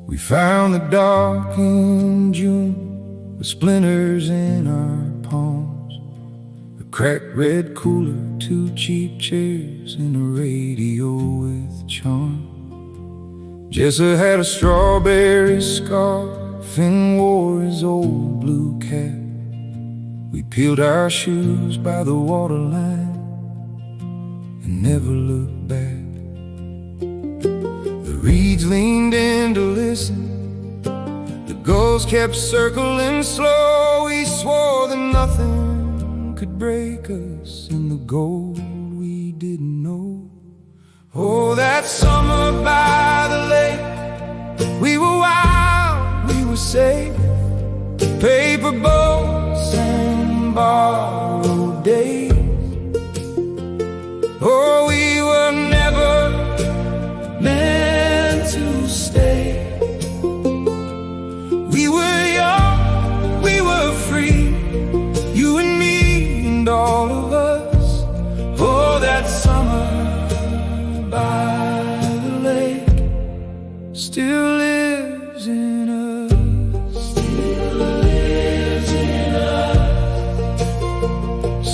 We found the dark in June with splinters in our palms, a cracked red cooler, 2 cheap chairs, and a radio with charm. Jessa had a strawberry scarf and wore his old blue cap. We peeled our shoes by the waterline and never looked back. The reeds leaned in to listen, the gulls kept circling slow. We swore that nothing could break us in the gold we didn't know. Oh, that summer by the lake, we were wild, we were safe. Paper boats and borrowed days. Oh, we were never meant to stay. We were young, we were free, you and me and all of us. Oh, that summer by the lake still lives in us. Still lives in us.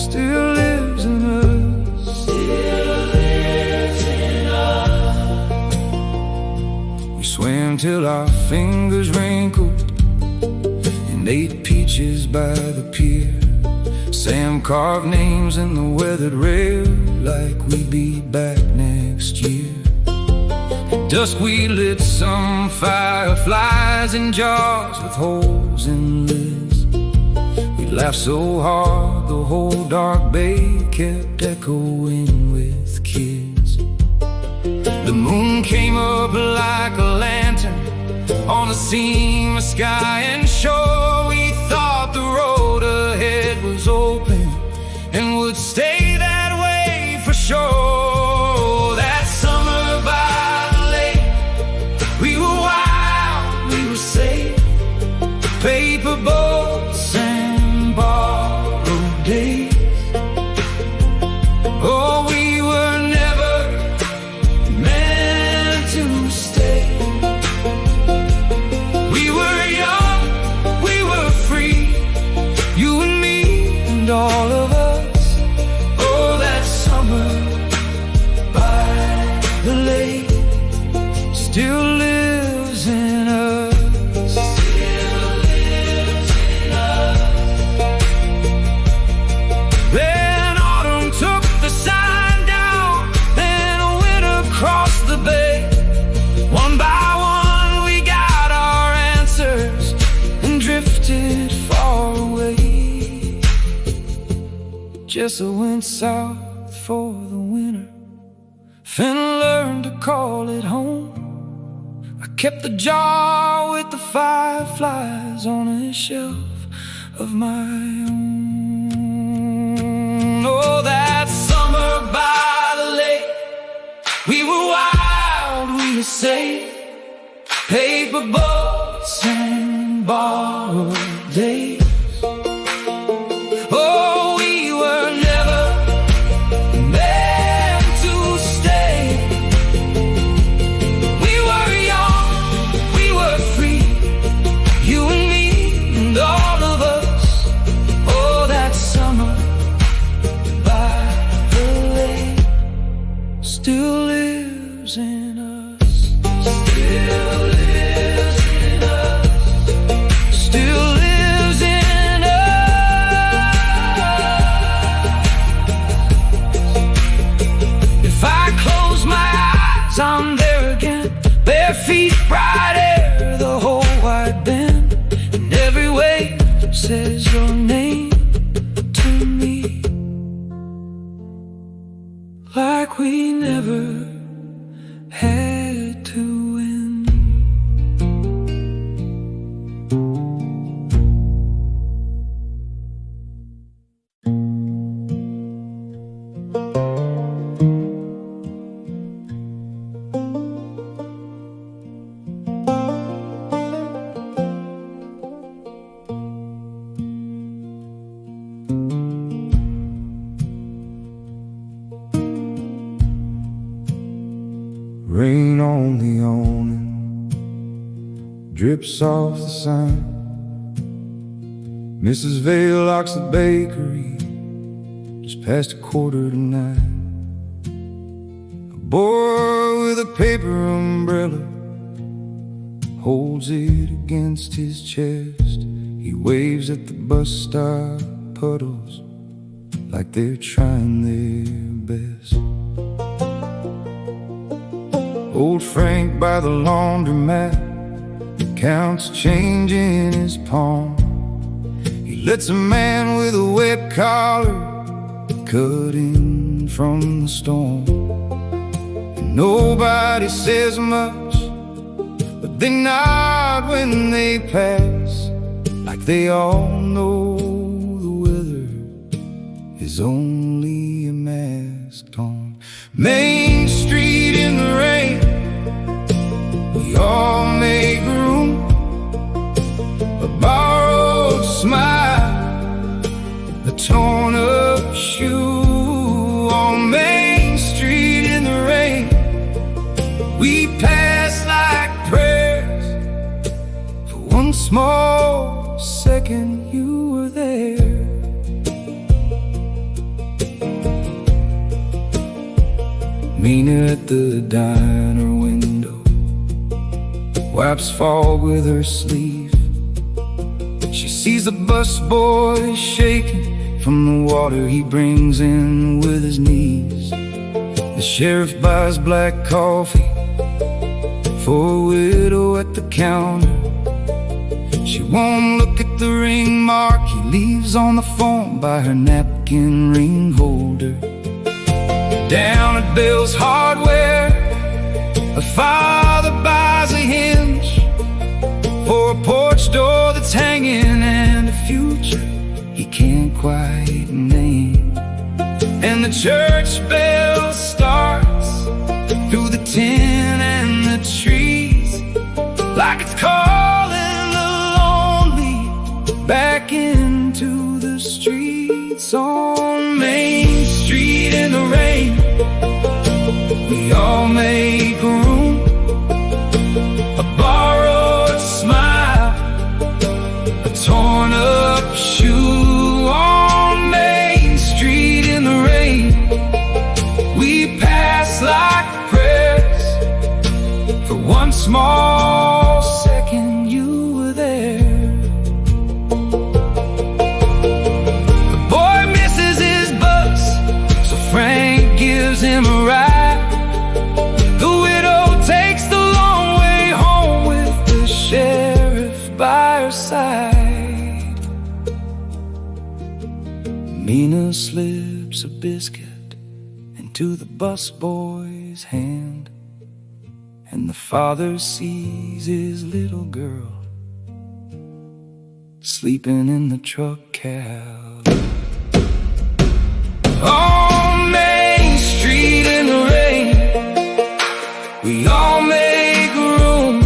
Still lives in us. Still lives in us. We swam till our fingers wrinkled and ate peaches by the pier. Sam carved names in the weathered rail like we'd be back next year. At dusk we lit some fireflies in jars with holes in lids. We laughed so hard the whole dark bay kept echoing with kids. The moon came up like a lantern on a seamless sky and shore. We thought the road ahead was open and would stay that way for sure. That summer by the lake, we were wild, we were safe. Paper boats and borrowed days. Oh, we were never meant to stay. We were young, we were free, you and me and all of us. Oh, that summer by the lake still lives in us. Still lives in us. Then autumn took the sign down, then winter crossed the bay. One by one we got our answers and drifted far away. Jessa went south for the winter, Finn learned to call it home. I kept the jar with the fireflies on a shelf of my own. Oh, that summer by the lake, we were wild, we were safe. Paper boats and borrowed days. Oh, we were never meant to stay. We were young, we were free, you and me and all of us. Oh, that summer by the lake still lives in us. Still lives in us. Still lives in us. If I close my eyes, I'm there again. Bare feet, bright air, the whole wide bend. And every wave says your name to me, like we never had to win. Rain on the awning drips off the sign. Mrs. Vale locks the bakery just past 8:45. A boy with a paper umbrella holds it against his chest. He waves at the bus stop puddles like they're trying their best. Old Frank by the laundromat counts change in his palm. He lets a man with a wet collar cut in from the storm. And nobody says much, but they nod when they pass, like they all know the weather is only a mask on. Main Street in the rain, we all make room. A borrowed smile, a torn up shoe. On Main Street in the rain, we pass like prayers. For one small second you were there. Mina at the diner window wipes fog with her sleeve. She sees the busboy shaking from the water he brings in with his knees. The sheriff buys black coffee for a widow at the counter. She won't look at the ring mark he leaves on the phone by her napkin ring holder. Down at Bill's Hardware, a father buys a hinge for a porch door that's hanging and a future he can't quite name. And the church bell starts through the tin and the trees, like it's calling the lonely back into the streets. On Main Street in the rain, we all make room. A borrowed smile, a torn up shoe. On Main Street in the rain, we pass like prayers. For one small second you were there. The boy misses his bus, so Frank gives him a ride. The widow takes the long way home with the sheriff by her side. Mina slips a biscuit into the busboy's hand, and the father sees his little girl sleeping in the truck cab. On Main Street in the rain, we all make room.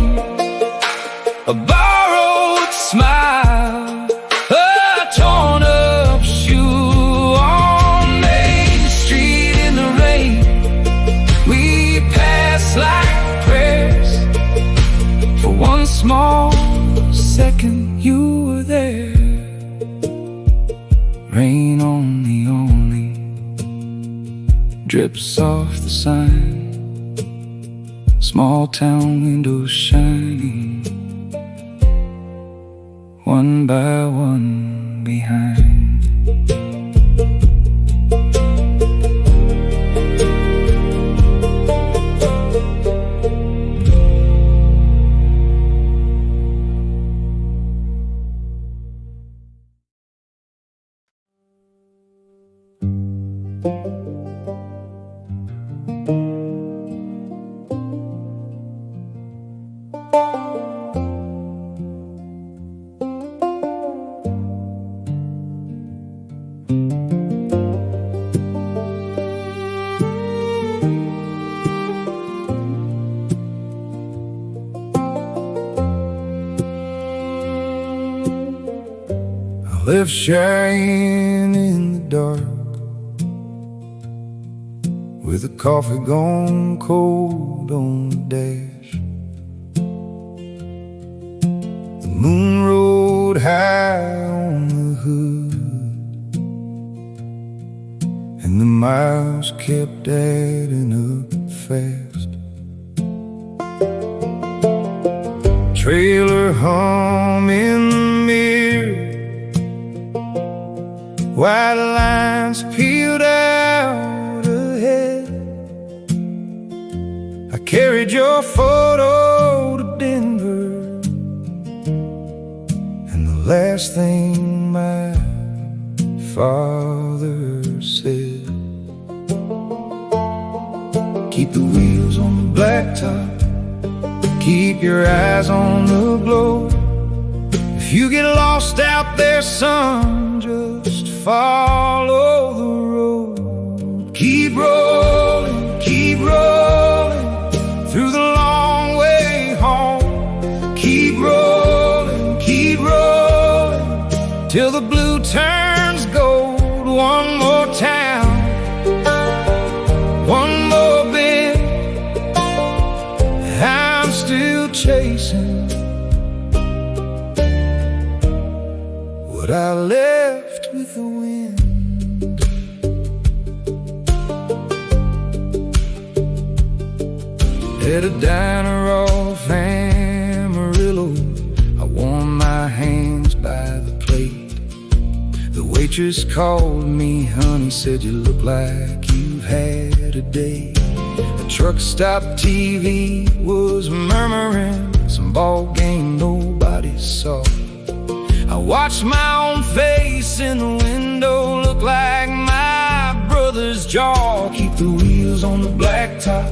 A borrowed smile, a torn up shoe. On Main Street in the rain, we pass like prayers. For one small second you were there. Rain on the awning drips off the sign. Small town windows shining, one by one behind. Left Cheyenne in the dark with the coffee gone cold on the dash. The moon rode high on the hood, and the miles kept adding up fast. Trailer hum in the mirror, white lines peeled out ahead. I carried your photo to Denver, and the last thing my father said: keep the wheels on the blacktop, keep your eyes on the globe. If you get lost out there, son, just follow the road. Keep rolling through the long way home. Keep rolling till the blue turns gold. One more town, one more bend, I'm still chasing what I left with the wind. At a diner off Amarillo, I warmed my hands by the plate. The waitress called me honey, said you look like you've had a day. The truck stop TV was murmuring some ball game nobody saw. I watched my own face in the window, look like my brother's jaw. Keep the wheels on the blacktop,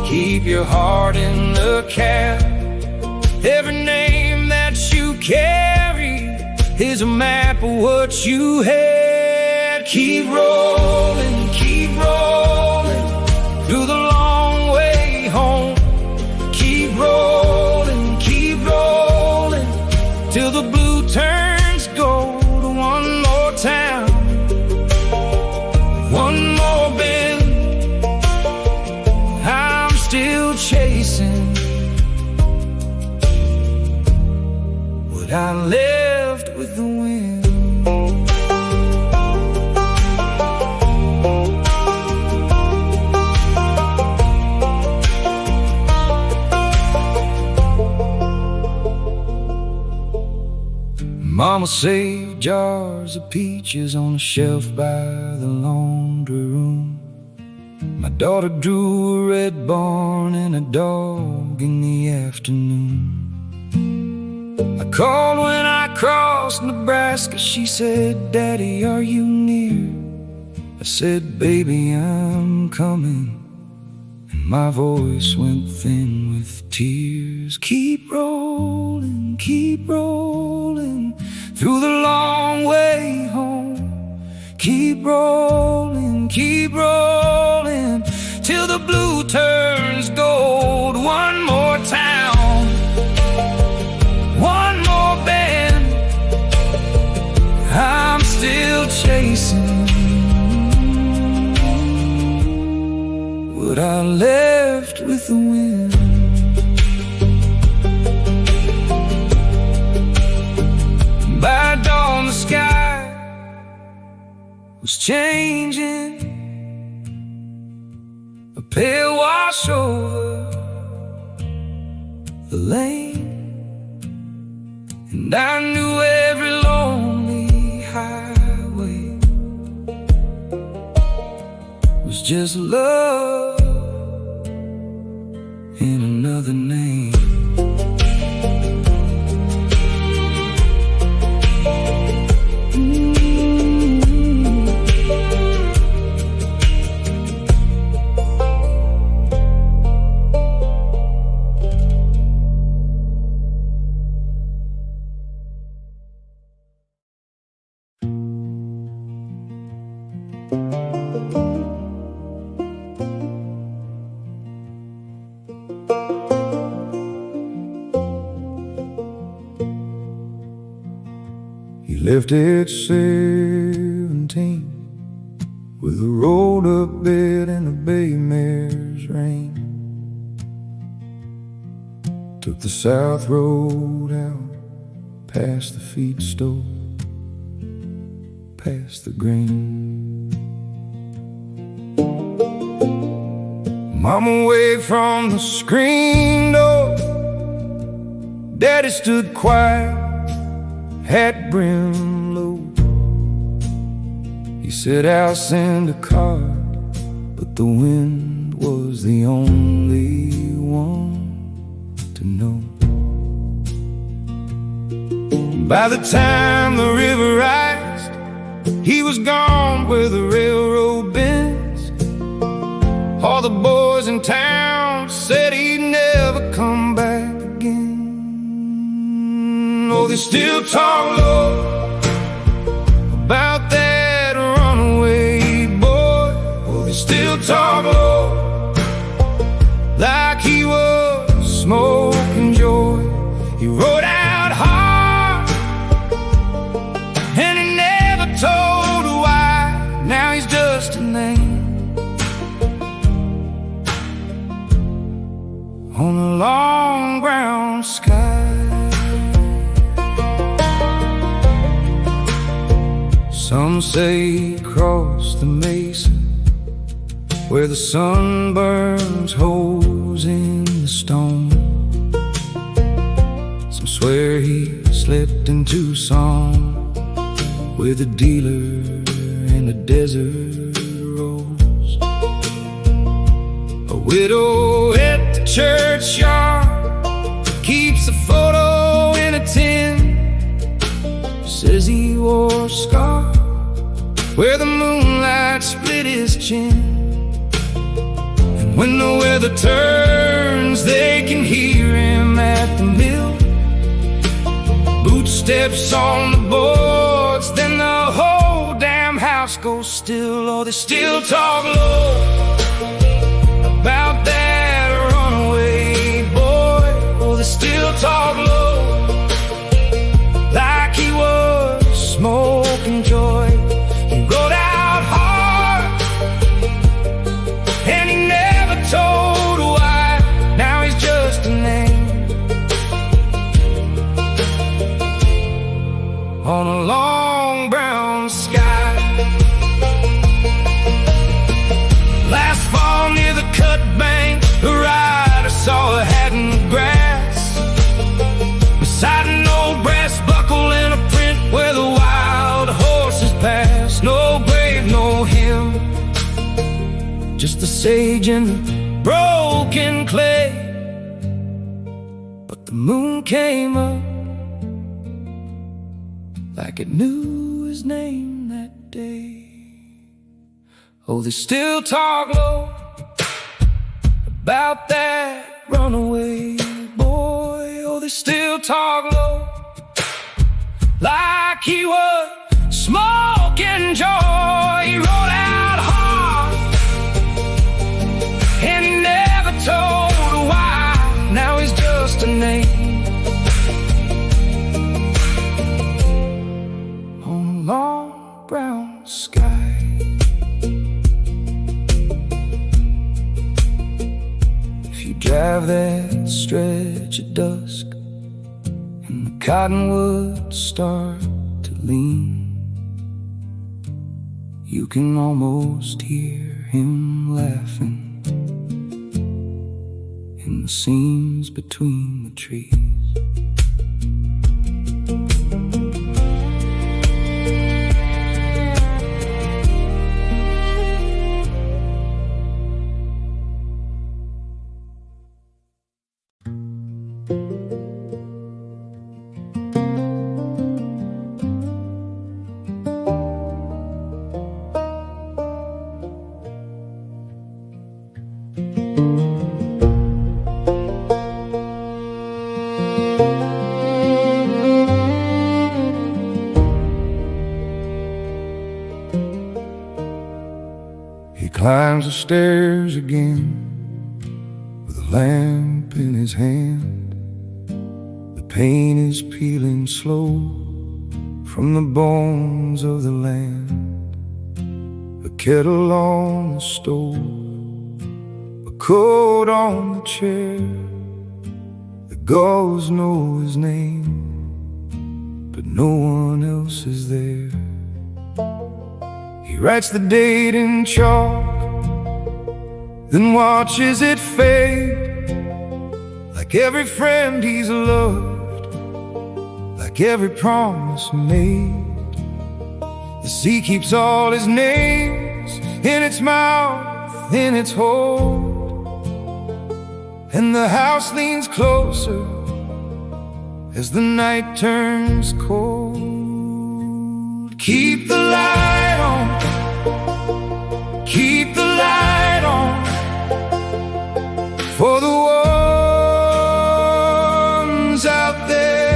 keep your heart in the cab. Every name that you carry is a map of what you had. Keep rolling through the long way home. Keep rolling till the blue turns gold. One more town, one more bend, I'm still chasing what I left with the wind. Mama saved jars of peaches on a shelf by the laundry room. My daughter drew a red barn and a dog in the afternoon. I called when I crossed Nebraska. She said, Daddy, are you near? I said, baby, I'm coming. And my voice went thin with tears. Keep rolling through the long way home. Keep rolling till the blue turns gold. One more town, one more bend, I'm still chasing what I left with the wind. By dawn the sky was changing, a pale wash over the lane, and I knew every lonely highway was just love in another name. Left at 17 with a rolled up bed and a bay mare's rein. Took the south road out, past the feed store, past the grain. Mama waved from the screen door. Daddy stood quiet, hat brim low. He said, I'll send a card, but the wind was the only one to know. By the time the river rised, he was gone where the railroad bends. All the boys in town said he'd never come back again. Oh, they still talk low about that runaway boy. Oh, they still talk low like he was smoking joy. He rode out hard and he never told why. Now he's just a name on a long brown sky. Some say he crossed the mesa where the sun burns holes in the stone. Some swear he slept in Tucson with a dealer in a desert rose. A widow at the churchyard keeps a photo in a tin. Says he wore a scar where the moonlight split his chin. And when the weather turns, they can hear him at the mill. Bootsteps on the boards, then the whole damn house goes still. Oh, they still talk low about that runaway boy. Oh, they still talk low like he was smoking joy. He rode out hard and he never told why. Now he's just a name on a long brown sky. Last fall near the cut bank, a rider saw a hat in the grass beside an old brass buckle and a print where the wild horses pass. No grave, no hymn, just the sage and the broken clay. But the moon came up like it knew his name that day. Oh, they still talk low about that runaway boy. Oh, they still talk low like he was smoking joy. He rode out hard and he never told why. Now he's just a name on a long brown sky. If you drive that stretch at dusk and the cottonwoods start to lean, you can almost hear him laughing in the seams between the trees. Climbs the stairs again with a lamp in his hand. The paint is peeling slow from the bones of the land. a kettle on the stove, a coat on the chair. The gulls know his name, but no one else is there. He writes the date in chalk, then watches it fade. Like every friend he's loved, like every promise made. The sea keeps all his names in its mouth, in its hold, and the house leans closer as the night turns cold. Keep the light on, keep the light on, for the ones out there.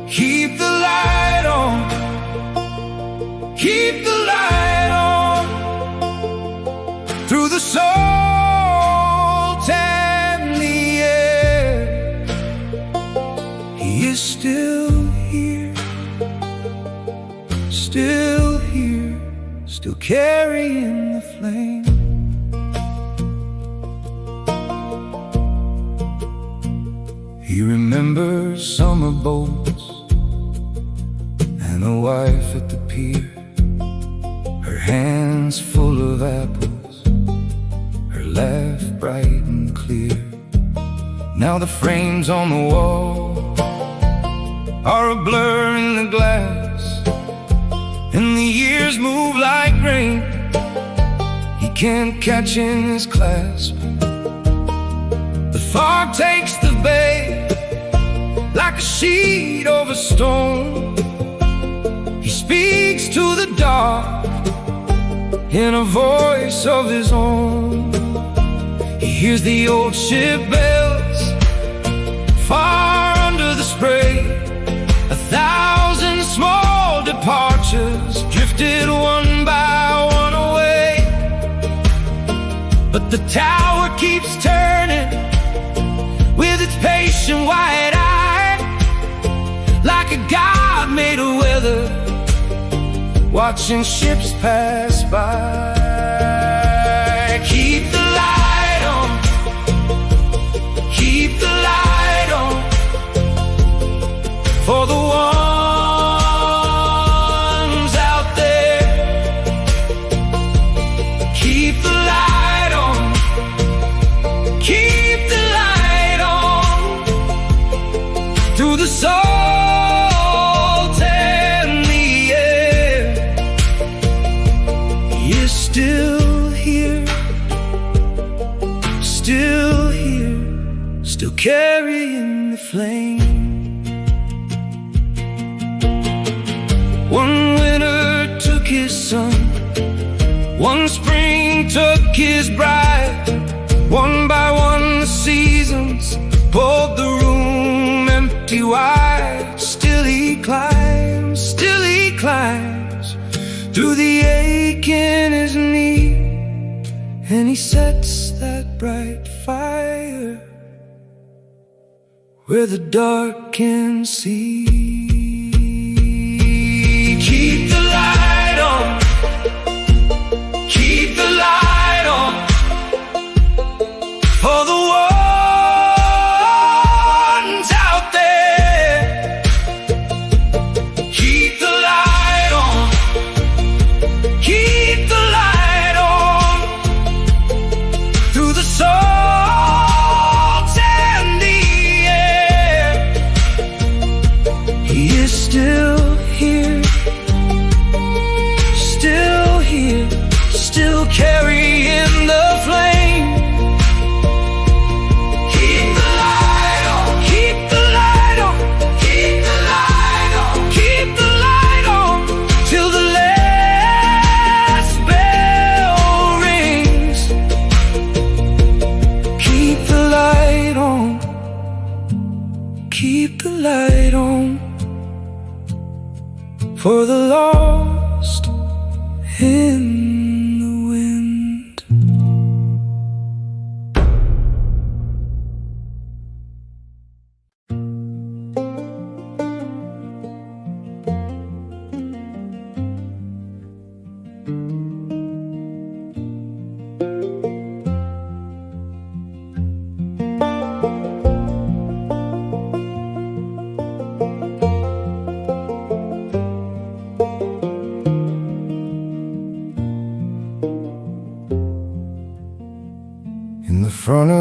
Keep the light on, keep the light on, through the salt and the air. He is still here, still here, still carrying the flame. He remembers summer boats and a wife at the pier, her hands full of apples, her laugh bright and clear. Now the frames on the wall are a blur in the glass, and the years move like rain he can't catch in his clasp. The fog takes the bay like a sheet over stone. He speaks to the dark in a voice of his own. He hears the old ship bells far under the spray. 1,000 small departures drifted one by one away, but the tower keeps turning with its patient white eye, like a god made of weather, watching ships pass by. Keep the light on, keep the light on, for the ones out there. Keep the light on, keep the light on, through the salt and the air. He is still here, still here, still carrying the flame. One winter took his son, one spring took his bride. One by one the seasons pulled the room empty wide. Still he climbs through the ache in his knee, and he sets that bright fire where the dark can see. Keep the light on, keep the light on, for the ones out there. Keep the light on, keep the light on, through the salt and the air. He is still here, still here, still carrying the flame. Keep the light on, keep the light on, keep the light on, keep the light on, till the last bell rings. Keep the light on, keep the light on, for the lost in the wind.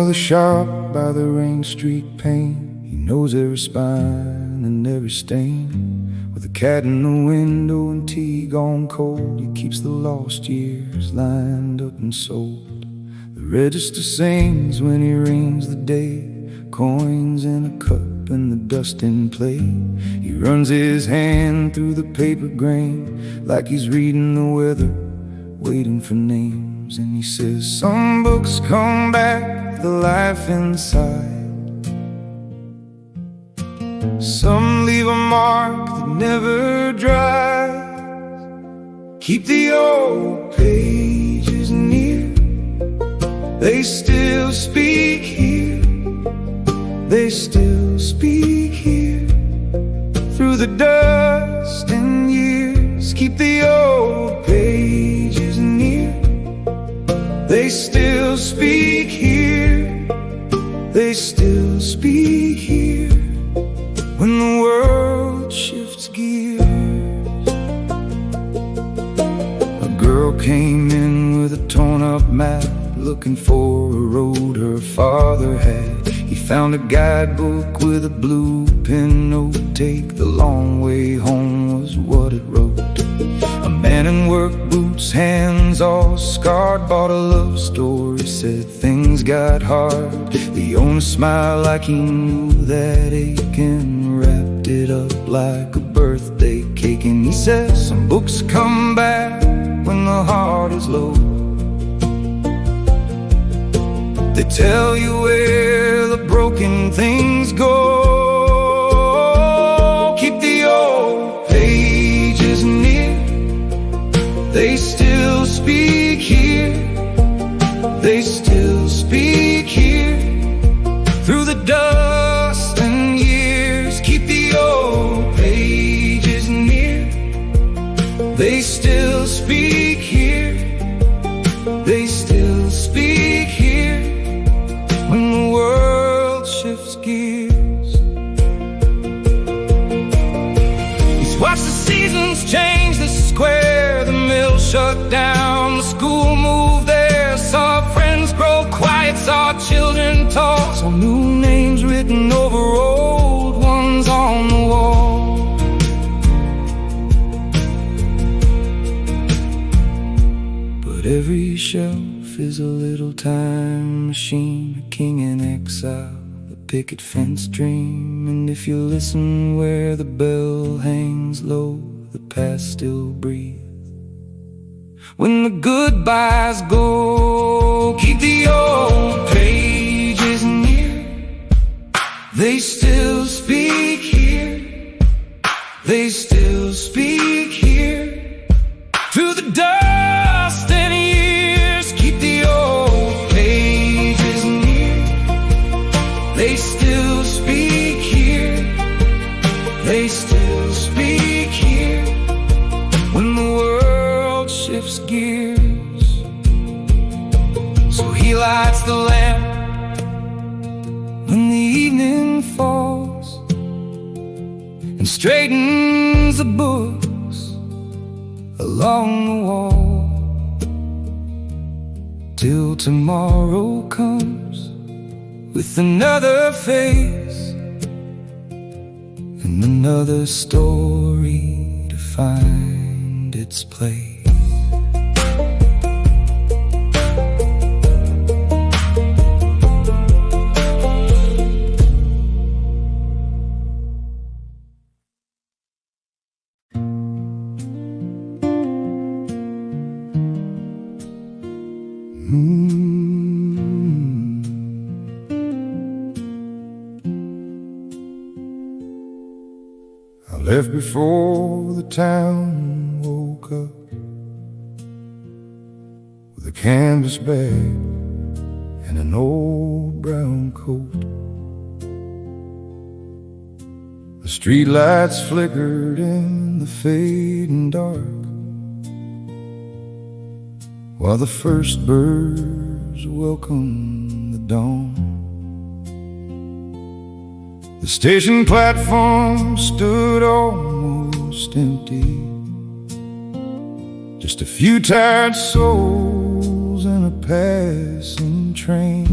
the shop by the Rain Street pane. He knows every spine and every stain. With a cat in the window and tea gone cold, he keeps the lost years lined up and sold. The register sings when he rings the day, coins in a cup and the dust in play. He runs his hand through the paper grain like he's reading the weather, waiting for names. And he says, some books come back, the life inside. Some leave a mark that never dries. Keep the old pages near, they still speak here. They still speak here. Through the dust and years, keep the old pages near. They still speak here. They still speak here. When the world shifts gears. A girl came in with a torn up map, looking for a road her father had. He found a guidebook with a blue pen note. Take the long way home was what it wrote. A man in work boots, hands all scarred, bought a love story, said things got hard. The owner smiled like he knew that ache and wrapped it up like a birthday cake. And he said, some books come back when the heart is low. They tell you where the broken things go. Keep the old pages near, they still speak here. They still speak here. Through the dust and years, keep the old pages near. They still speak here. They still speak here. When the world shifts gears. He's watched the seasons change the square. The mill shut down, the school moved there. Saw friends grow quiet, saw children talk. Saw new names written over old ones on the wall. But every shelf is a little time machine, a king in exile, a picket fence dream. And if you listen where the bell hangs low, the past still breathes. When the goodbyes go, keep the old pages near. They still speak here. They still speak here. Through the dust and years, keep the old pages near. They still speak here. They still speak here. When the world shifts gears. So he lights the lamp when the evening falls, and straightens the books along the wall. Till tomorrow comes with another face and another story to find its place. I left before the town woke up with a canvas bag and an old brown coat. The streetlights flickered in the fading dark, while the first birds welcomed the dawn. The station platform stood almost empty, just a few tired souls and a passing train.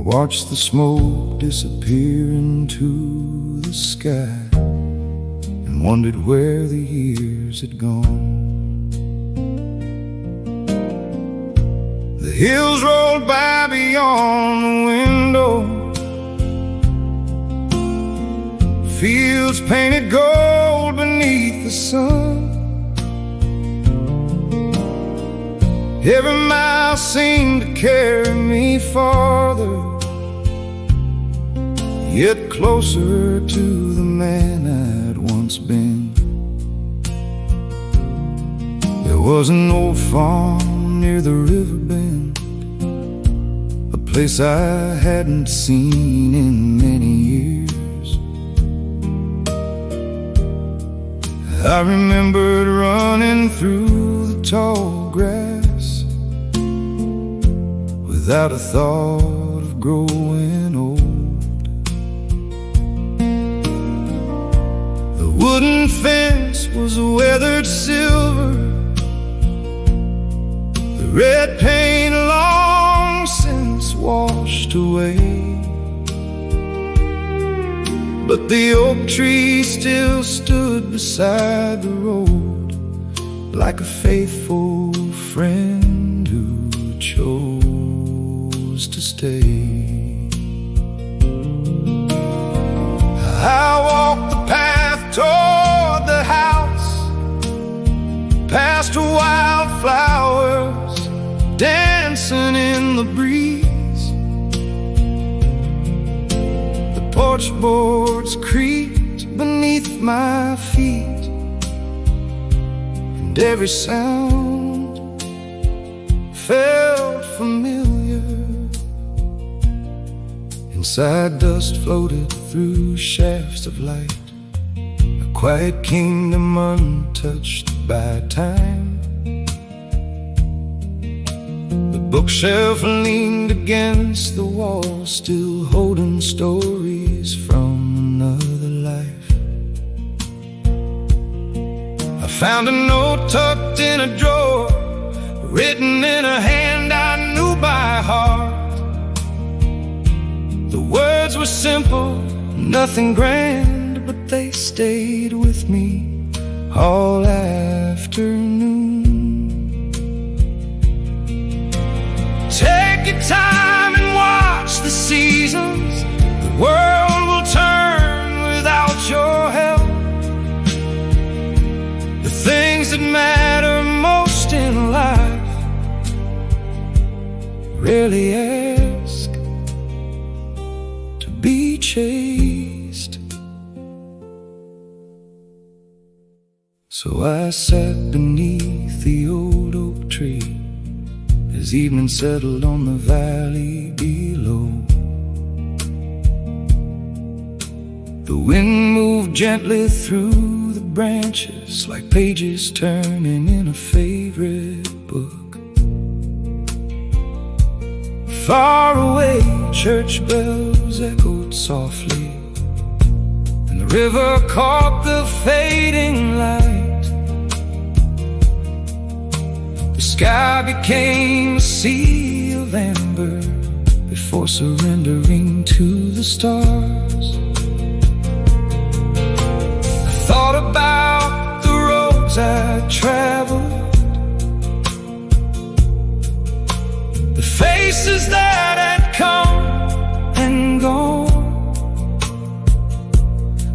watched the smoke disappear into the sky and wondered where the years had gone. The hills rolled by beyond the window, fields painted gold beneath the sun. Every mile seemed to carry me farther, yet closer to the man I'd once been. There was an old farm near the river bend, a place I hadn't seen in many years. I remembered running through the tall grass without a thought of growing old. The wooden fence was weathered silver, the red paint long since washed away, but the oak tree still stood beside the road, like a faithful friend who chose to stay. I walked the path toward the house, past wildflowers dancing in the breeze. The porch boards creaked beneath my feet, and every sound felt familiar. Inside, dust floated through shafts of light, a quiet kingdom untouched by time. The bookshelf leaned against the wall, still holding stories from another life. I found a note tucked in a drawer, written in a hand I knew by heart. The words were simple, nothing grand, but they stayed with me all afternoon. Take your time and watch the seasons. The world will turn without your help. The things that matter most in life rarely ask to be chased. So I sat beneath the old oak tree as evening settled on the valley below. The wind moved gently through the branches, like pages turning in a favorite book. Far away, church bells echoed softly, and the river caught the fading light. The sky became a sea of amber before surrendering to the stars. I thought about the roads I traveled, the faces that had come and gone,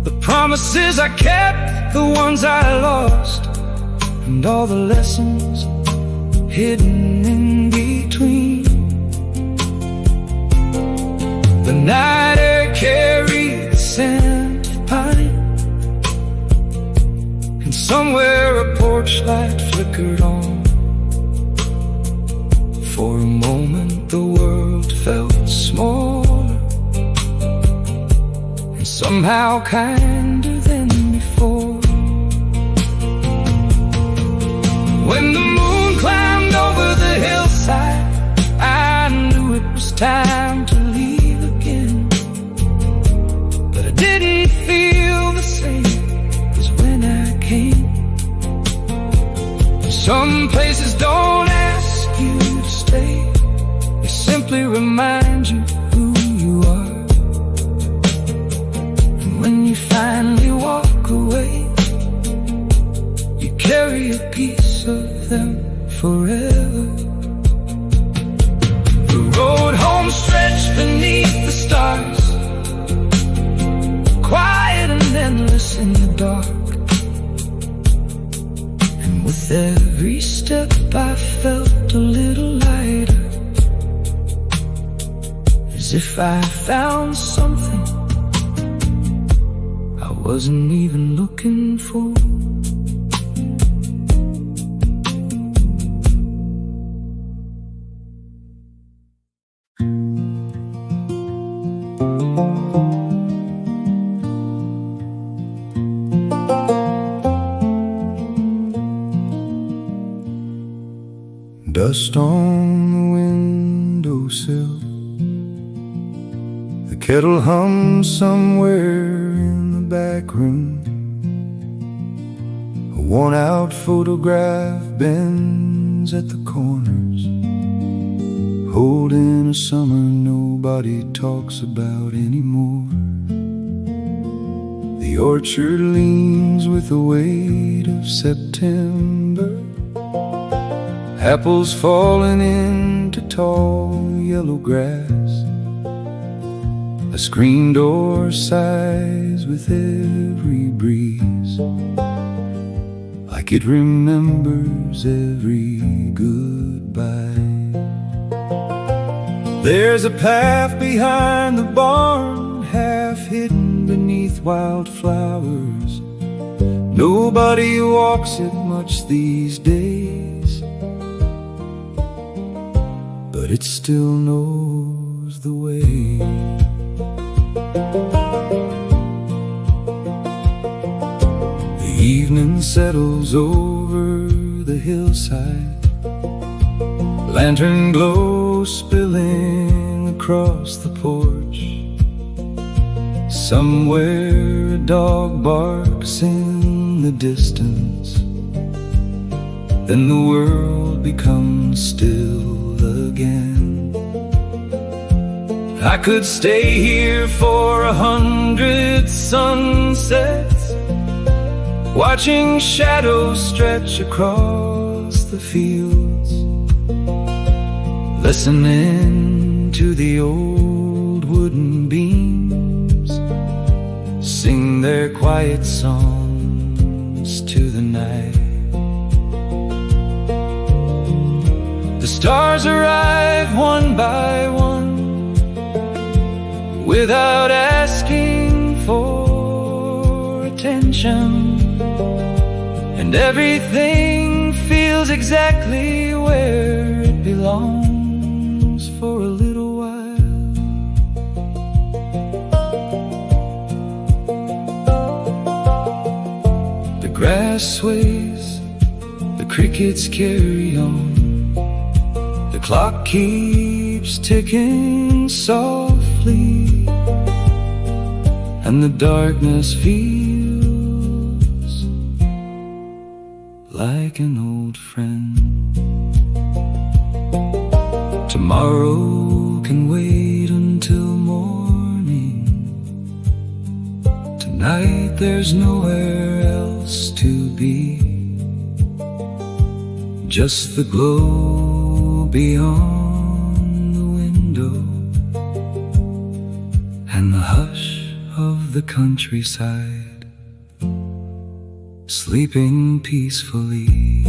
the promises I kept, the ones I lost, and all the lessons hidden in between. The night air carried the scent of pine, and somewhere a porch light flickered on. For a moment the world felt smaller, and somehow kinder than before. When the moon climbed over the hillside, I knew it was time to leave again. But I didn't feel the same as when I came. Some places don't ask you to stay, they simply remind you who dark, and with every step I felt a little lighter, as if I found something I wasn't even looking for. Dust on the windowsill, the kettle hums somewhere in the back room. A worn-out photograph bends at the corners, holding a summer nobody talks about anymore. The orchard leans with the weight of September, apples falling into tall yellow grass. A screen door sighs with every breeze, like it remembers every goodbye. There's a path behind the barn, half hidden beneath wildflowers. Nobody walks it much these days, but it still knows the way. The evening settles over the hillside, lantern glow spilling across the porch. Somewhere a dog barks in the distance, then the world becomes still again. I could stay here for 100 sunsets, watching shadows stretch across the fields, listening to the old wooden beams sing their quiet songs to the night. The stars arrive one by one, without asking for attention, and everything feels exactly where it belongs for a little while. The grass sways, the crickets carry on, the clock keeps ticking softly, and the darkness feels like an old friend. Tomorrow can wait until morning. Tonight there's nowhere else to be, just the glow beyond the window and the hush of the countryside, sleeping peacefully.